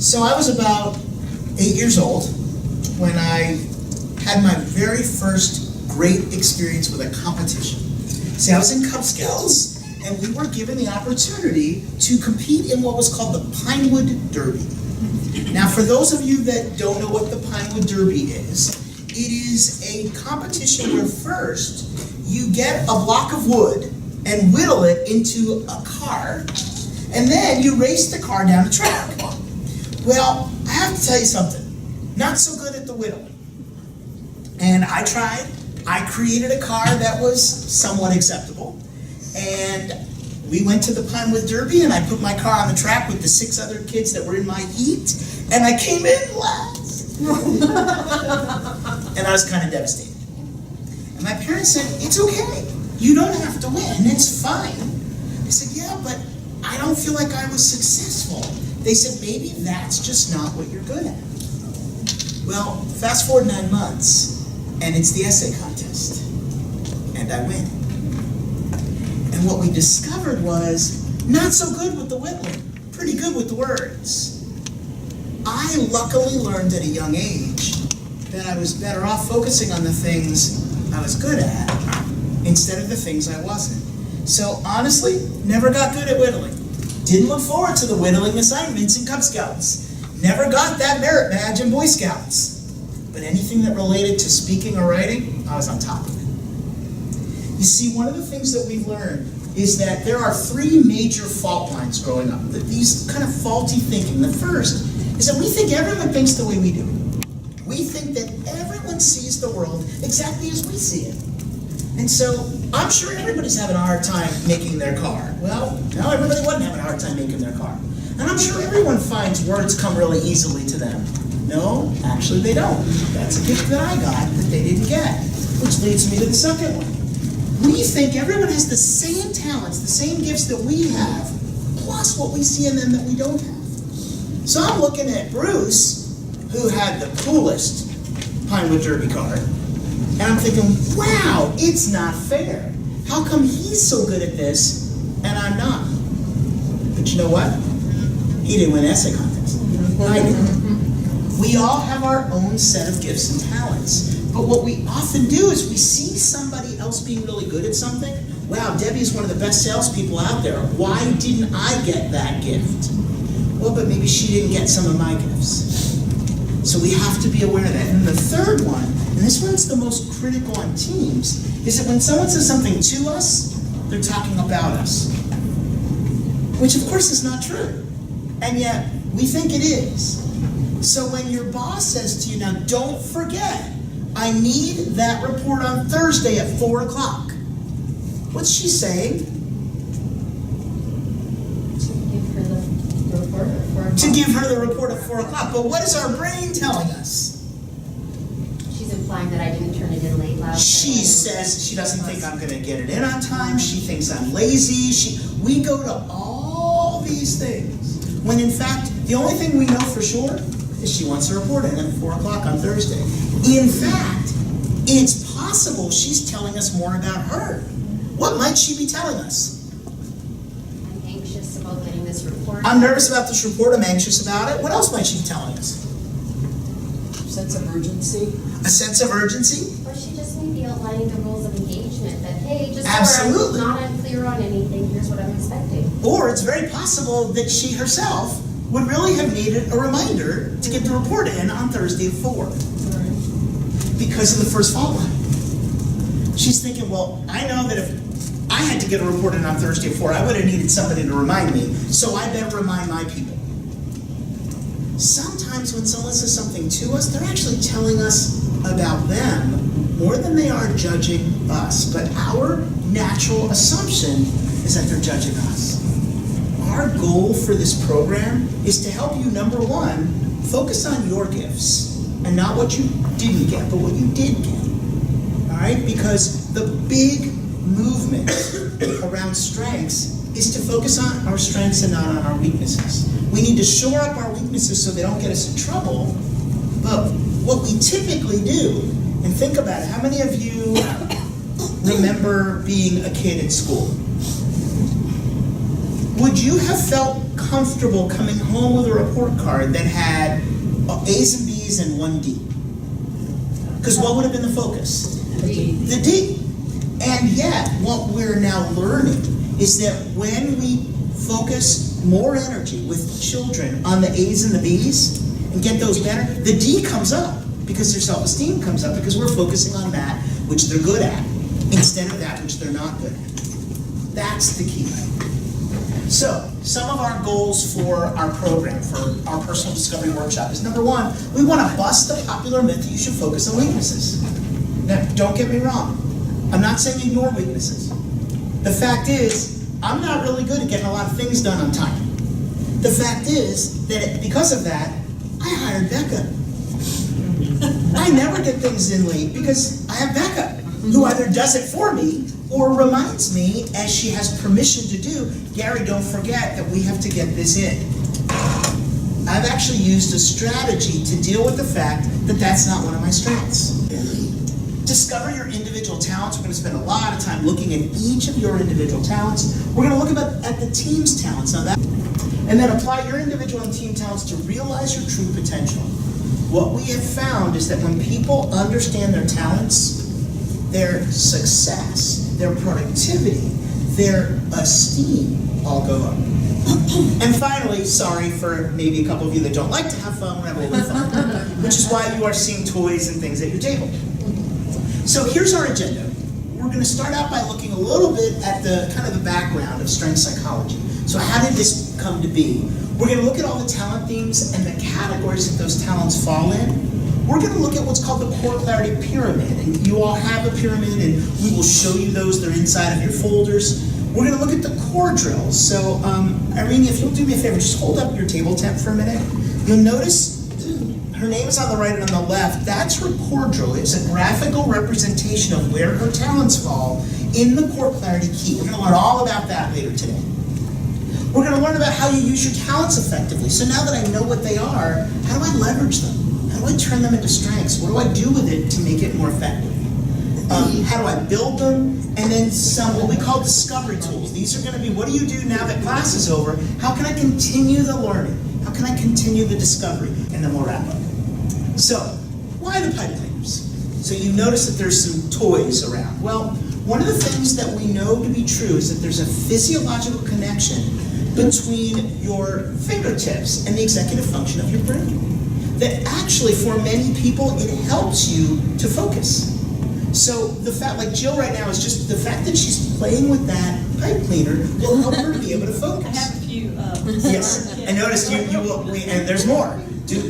So I was about 8 years old when I had my very first great experience with a competition. See, I was in Cub Scouts, and we were given the opportunity to compete in what was called the Pinewood Derby. Now, for those of you that don't know what the Pinewood Derby is, it is a competition where first you get a block of wood and whittle it into a car, and then you race the car down a track. Well, I have to tell you something, not so good at the whittling. And I tried. I created a car that was somewhat acceptable, and we went to the Pinewood Derby, and I put my car on the track with the 6 other kids that were in my heat, and I came in last. And I was kind of devastated. And my parents said, "It's okay. You don't have to win. It's fine." I said, "Yeah, but I don't feel like I was successful." They said, "Maybe that's just not what you're good at." Well, fast forward 9 months, and it's the essay contest, and I win. And what we discovered was, not so good with the whittling, pretty good with the words. I luckily learned at a young age that I was better off focusing on the things I was good at instead of the things I wasn't. So honestly, never got good at whittling. Didn't look forward to the whittling assignments in Cub Scouts. Never got that merit badge in Boy Scouts. But anything that related to speaking or writing, I was on top of it. You see, one of the things that we've learned is that there are 3 major fault lines growing up. These kind of faulty thinking. The first is that we think everyone thinks the way we do. We think that everyone sees the world exactly as we see it. And so, I'm sure everybody's having a hard time making their car. Well, no, everybody wasn't having a hard time making their car. And I'm sure everyone finds words come really easily to them. No, actually they don't. That's a gift that I got that they didn't get. Which leads me to the second one. We think everyone has the same talents, the same gifts that we have, plus what we see in them that we don't have. So I'm looking at Bruce, who had the coolest Pinewood Derby car, and I'm thinking, wow, it's not fair. How come he's so good at this and I'm not? But you know what? He didn't win an essay contest. I did. We all have our own set of gifts and talents. But what we often do is we see somebody else being really good at something. Wow, Debbie is one of the best salespeople out there. Why didn't I get that gift? Well, but maybe she didn't get some of my gifts. So we have to be aware of that. And the third one, and this one's the most critical on teams, is that when someone says something to us, they're talking about us. Which of course is not true. And yet, we think it is. So when your boss says to you, now don't forget, I need that report on Thursday at 4 o'clock. What's she saying? To give her the report at 4 o'clock. But what is our brain telling us? She's implying that I didn't turn it in late last She night. says she doesn't think I'm going to get it in on time. She thinks I'm lazy. We go to all these things. When in fact, the only thing we know for sure is she wants a report in at 4 o'clock on Thursday. In fact, it's possible she's telling us more about her. What might she be telling us? I'm anxious about getting this report. I'm nervous about this report. I'm anxious about it. What else might she be telling us? Sense of urgency. A sense of urgency? Or she just may be outlining the rules of engagement that, hey, just Absolutely. so I'm not unclear on anything, here's what I'm expecting. Or it's very possible that she herself would really have needed a reminder to get the report in on Thursday at 4. Because of the first fault line. She's thinking, well, I know that if I had to get a report in on Thursday at 4, I would have needed somebody to remind me, so I better remind my people. Sometimes when someone says something to us, they're actually telling us about them more than they are judging us. But our natural assumption is that they're judging us. Our goal for this program is to help you, number one, focus on your gifts and not what you didn't get, but what you did get. All right? Because the big movement around strengths is to focus on our strengths and not on our weaknesses. We need to shore up our weaknesses so they don't get us in trouble. But what we typically do, and think about it, how many of you remember being a kid at school? would you have felt comfortable coming home with a report card that had A's and B's and 1 D? Because what would have been the focus? The D. And yet, what we're now learning is that when we focus more energy with children on the A's and the B's and get those better, the D comes up because their self-esteem comes up because we're focusing on that which they're good at instead of that which they're not good at. That's the key. So, some of our goals for our program, for our personal discovery workshop is number one, we want to bust the popular myth that you should focus on weaknesses. Now, don't get me wrong. I'm not saying ignore weaknesses. The fact is, I'm not really good at getting a lot of things done on time. The fact is that because of that, I hired Becca. I never get things in late because I have Becca, who either does it for me or reminds me, as she has permission to do, Gary, don't forget that we have to get this in. I've actually used a strategy to deal with the fact that that's not one of my strengths. Discover your individual talents. We're going to spend a lot of time looking at each of your individual talents. We're going to look at the team's talents, and then apply your individual and team talents to realize your true potential. What we have found is that when people understand their talents, their success, their productivity, their esteem all go up. And finally, sorry for maybe a couple of you that don't like to have fun, we're having a little fun, which is why you are seeing toys and things at your table. So here's our agenda. We're going to start out by looking a little bit at the kind of the background of strength psychology. So how did this come to be? We're going to look at all the talent themes and the categories that those talents fall in. We're going to look at what's called the Core Clarity Pyramid, and you all have a pyramid, and we will show you those. They're inside of your folders. We're going to look at the core drills. So, Irene, if you'll do me a favor, just hold up your table tent for a minute. You'll notice her name is on the right and on the left. That's her core drill. It's a graphical representation of where her talents fall in the Core Clarity Key. We're going to learn all about that later today. We're going to learn about how you use your talents effectively. So now that I know what they are, how do I leverage them? How do I turn them into strengths? What do I do with it to make it more effective? How do I build them? And then some what we call discovery tools. These are going to be, what do you do now that class is over? How can I continue the learning? How can I continue the discovery? And then we'll wrap up. So, why the pipe cleaners? So you notice that there's some toys around. Well, one of the things that we know to be true is that there's a physiological connection between your fingertips and the executive function of your brain. That actually, for many people, it helps you to focus. So the fact, like Jill right now, is just the fact that she's playing with that pipe cleaner will help her to be able to focus. I have a few. Yes, I noticed you will, and there's more.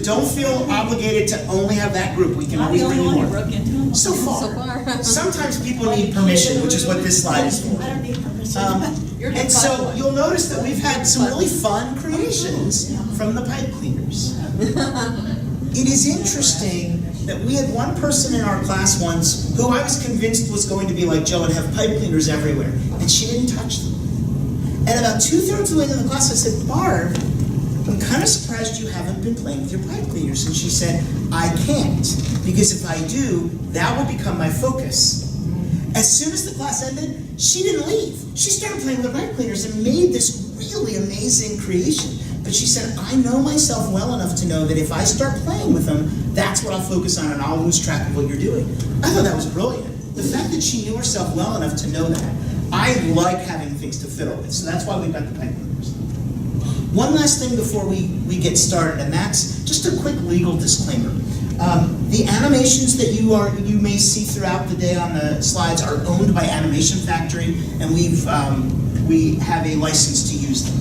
Don't feel obligated to only have that group. We can always bring you more. So far. Sometimes people need permission, which is what this slide is for. I don't need permission. And so you'll notice that we've had some really fun creations from the pipe cleaners. It is interesting that we had one person in our class once who I was convinced was going to be like Joe and have pipe cleaners everywhere, and she didn't touch them. And about 2/3 of the way into the class, I said, Barb, I'm kind of surprised you haven't been playing with your pipe cleaners. And she said, I can't, because if I do, that will become my focus. As soon as the class ended, she didn't leave. She started playing with the pipe cleaners and made this really amazing creation. But she said, I know myself well enough to know that if I start playing with them, that's what I'll focus on and I'll lose track of what you're doing. I thought that was brilliant. The fact that she knew herself well enough to know that. I like having things to fiddle with, so that's why we've got the pipe cleaners. One last thing before we get started, and that's just a quick legal disclaimer. The animations that you may see throughout the day on the slides are owned by Animation Factory, and we have a license to use them.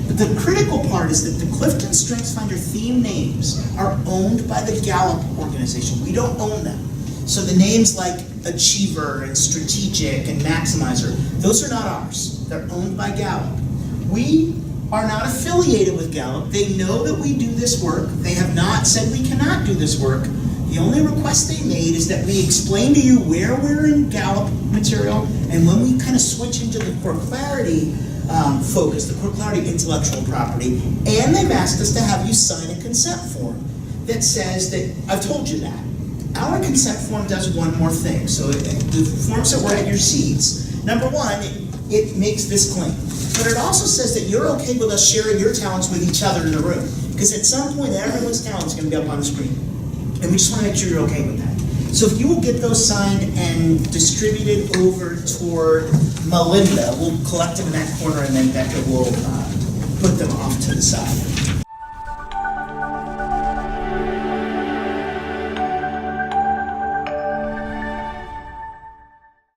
But the critical part is that the Clifton StrengthsFinder theme names are owned by the Gallup organization. We don't own them. So the names like Achiever and Strategic and Maximizer, those are not ours. They're owned by Gallup. We are not affiliated with Gallup. They know that we do this work. They have not said we cannot do this work. The only request they made is that we explain to you where we're in Gallup material, and when we kind of switch into the Core Clarity focus, the Core Clarity intellectual property, and they've asked us to have you sign a consent form that says that, I've told you that. Our consent form does one more thing. So the forms that were at your seats, number one, it makes this claim. but it also says that you're okay with us sharing your talents with each other in the room. Because at some point, everyone's talent is gonna be up on the screen. And we just wanna make sure you're okay with that. So if you will get those signed and distributed over toward Melinda, we'll collect them in that corner and then Becca will put them off to the side.